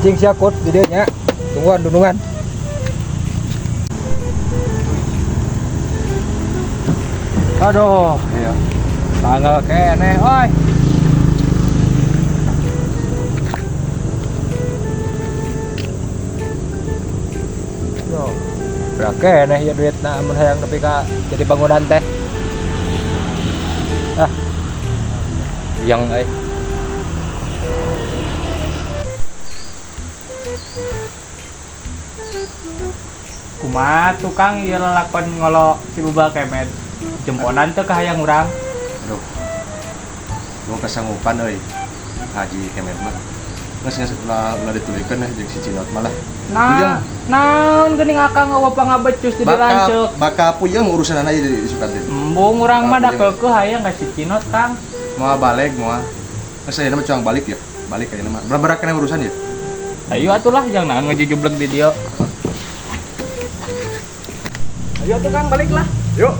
pancing siakut di dieu nya. Tungguan dundungan. Aduh, iya. Tanggal kene, oi. Yo. Berake nih ya duitna amun hayang nepi ka jadi bangunan teh. Ah. Yang euy. Kumaha tukang ieu lalakon ngolo si Bubal Kemet. Jemponan teu kahayang urang. Aduh. Mau kasanggupan euy. Haji Kemet mah. Geus ulah ditulikeun jeung si Cinot malah. Nah, naon geuning akang eueuh pangabecus di dilanceuk. Baka puyeng urusan aja di sukat teh. Embung urang mah da keukeuh hayang ka si Cinot, Kang. Mau balik moal. Geus ayeuna mah cuang balik ya. Balik ayeuna mah. Berapa kana urusan ya? Ayo atulah jangan naon ngejujubleg di dieu. Ayo tuh Kang balik lah. Yuk.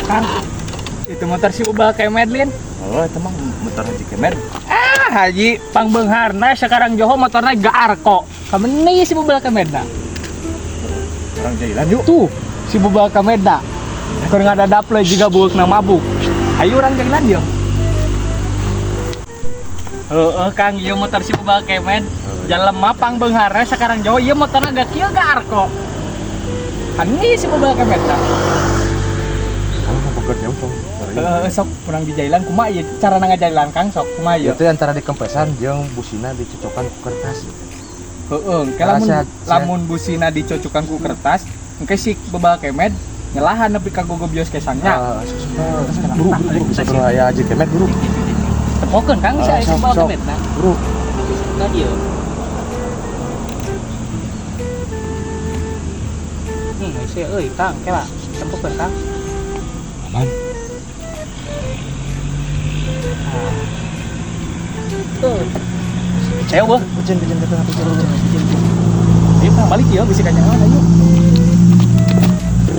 Kang, itu motor si Bubal Kemet lin. Oh, itu mah motor Haji Kemet. Haji pangbeungharna sekarang Joho motorna Gaarko. Kameni si Bubal Kemetna. Orang jailan yuk. Tuh, si Bubal Kemetna. Keur ngadadap le jiga bueukna mabuk. Ayo urang jailan yeuh. Heeh, Kang, ieu motor si Bubal Kemet. Jelema pangbeungharna sekarang Joho ieu motorna da kieu Gaarko. Ani si Bubal Kemetna. Kamu mau bekerja untuk Sok urang di jailan kumaha ieu carana ngajailan Kang sok kumaha ieu? itu antara dikempesan jeung busina dicocokan ku kertas. Heeh, ke lamun busina dicocokan ku kertas, engke si Bubal Kemet nyelahan nepi ka gogobios kesangnya. Buru saudara aya Haji Kemet buru. Tepokeun Kang si aya Bubal Kemetna. Buru. Ka dieu. Isi euy Kang, kela tepokeun Kang. Aman. Ceo beuh. Bejen kita ngatur turun. Ieu Kang balik ieu bisi ka nyawa ayo.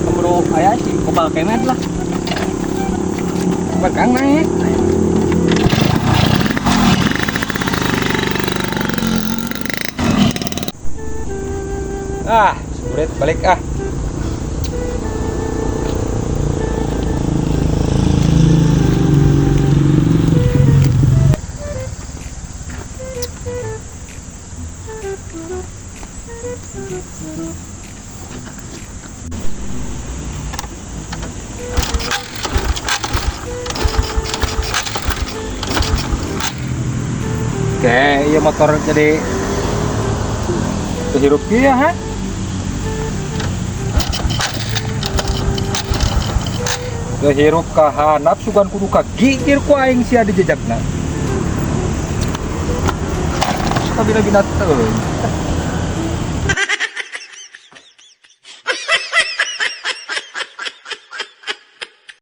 Keburu aya si Bubal Kemet lah. Coba Kang naik. Ah, suret balik ah. Oke, iya motor jadi kehirup kieu ha. Kehirup ka handap sugan kudu ka gigir ku aing sia di jejakna. Sabila binat teuing.